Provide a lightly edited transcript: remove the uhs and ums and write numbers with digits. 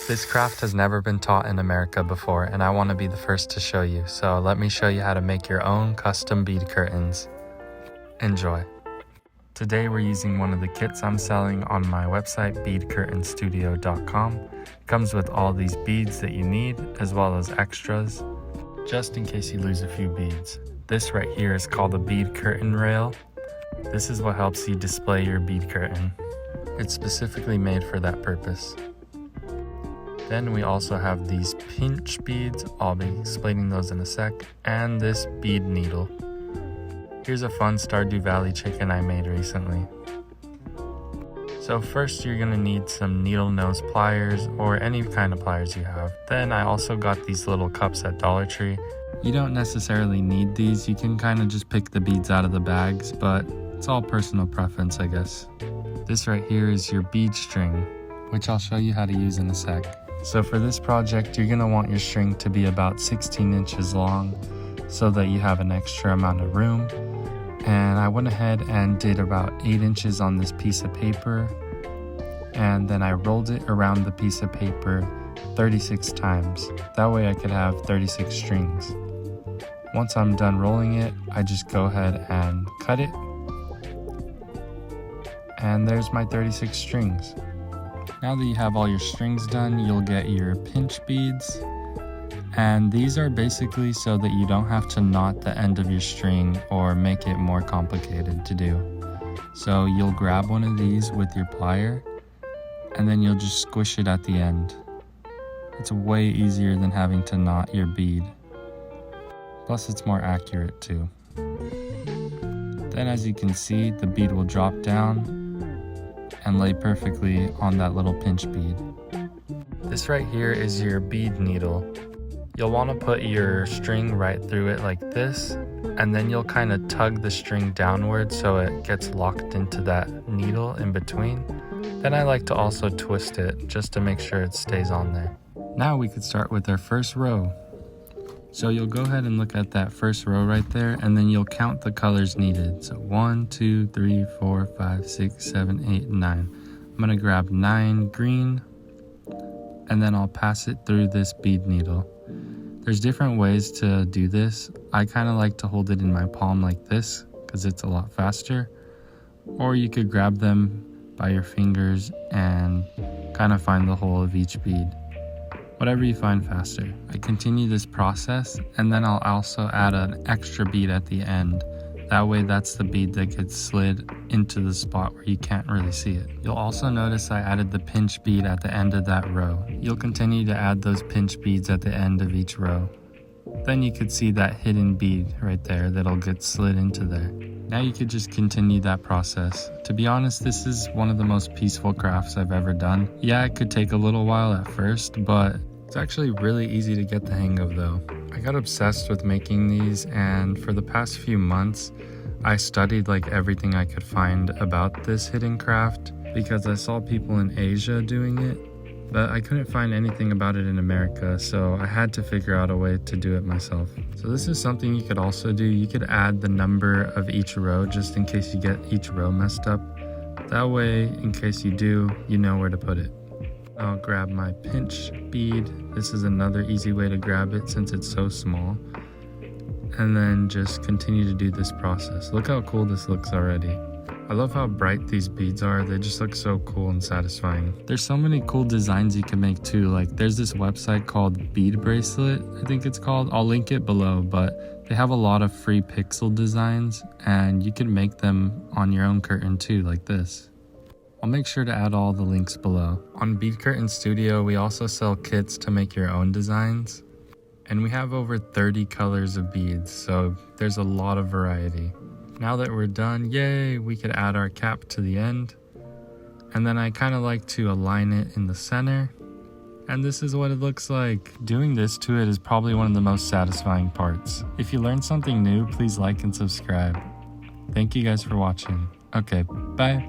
This craft has never been taught in America before, and I want to be the first to show you, so let me show you how to make your own custom bead curtains. Enjoy. Today we're using one of the kits I'm selling on my website, beadcurtainstudio.com. It comes with all these beads that you need, as well as extras, just in case you lose a few beads. This right here is called a bead curtain rail. This is what helps you display your bead curtain. It's specifically made for that purpose. Then we also have these pinch beads, I'll be explaining those in a sec, and this bead needle. Here's a fun Stardew Valley chicken I made recently. So first you're gonna need some needle nose pliers or any kind of pliers you have. Then I also got these little cups at Dollar Tree. You don't necessarily need these, you can kind of just pick the beads out of the bags, but it's all personal preference, I guess. This right here is your bead string, which I'll show you how to use in a sec. So for this project, you're gonna want your string to be about 16 inches long so that you have an extra amount of room. And I went ahead and did about 8 inches on this piece of paper, and then I rolled it around the piece of paper 36 times. That way I could have 36 strings. Once I'm done rolling it, I just go ahead and cut it. And there's my 36 strings. Now that you have all your strings done, you'll get your pinch beads. And these are basically so that you don't have to knot the end of your string or make it more complicated to do. So you'll grab one of these with your plier, and then you'll just squish it at the end. It's way easier than having to knot your bead. Plus it's more accurate too. Then as you can see, the bead will drop down and lay perfectly on that little pinch bead. This right here is your bead needle. You'll want to put your string right through it like this, and then you'll kind of tug the string downward so it gets locked into that needle in between. Then I like to also twist it just to make sure it stays on there. Now we could start with our first row. So you'll go ahead and look at that first row right there, and then you'll count the colors needed. So 1, 2, 3, 4, 5, 6, 7, 8, 9. I'm gonna grab 9 green, and then I'll pass it through this bead needle. There's different ways to do this. I kind of like to hold it in my palm like this because it's a lot faster. Or you could grab them by your fingers and kind of find the hole of each bead. Whatever you find faster. I continue this process, and then I'll also add an extra bead at the end. That way that's the bead that gets slid into the spot where you can't really see it. You'll also notice I added the pinch bead at the end of that row. You'll continue to add those pinch beads at the end of each row. Then you could see that hidden bead right there that'll get slid into there. Now you could just continue that process. To be honest, this is one of the most peaceful crafts I've ever done. Yeah, it could take a little while at first, but it's actually really easy to get the hang of though. I got obsessed with making these, and for the past few months, I studied like everything I could find about this hidden craft because I saw people in Asia doing it, but I couldn't find anything about it in America, so I had to figure out a way to do it myself. So this is something you could also do. You could add the number of each row just in case you get each row messed up. That way, in case you do, you know where to put it. I'll grab my pinch bead. This is another easy way to grab it since it's so small. And then just continue to do this process. Look how cool this looks already. I love how bright these beads are. They just look so cool and satisfying. There's so many cool designs you can make too. Like there's this website called Bead Bracelet, I think it's called. I'll link it below, but they have a lot of free pixel designs and you can make them on your own curtain too, like this. I'll make sure to add all the links below. On Bead Curtain Studio, we also sell kits to make your own designs. And we have over 30 colors of beads, so there's a lot of variety. Now that we're done, yay, we could add our cap to the end. And then I kind of like to align it in the center. And this is what it looks like. Doing this to it is probably one of the most satisfying parts. If you learned something new, please like and subscribe. Thank you guys for watching. Okay, bye.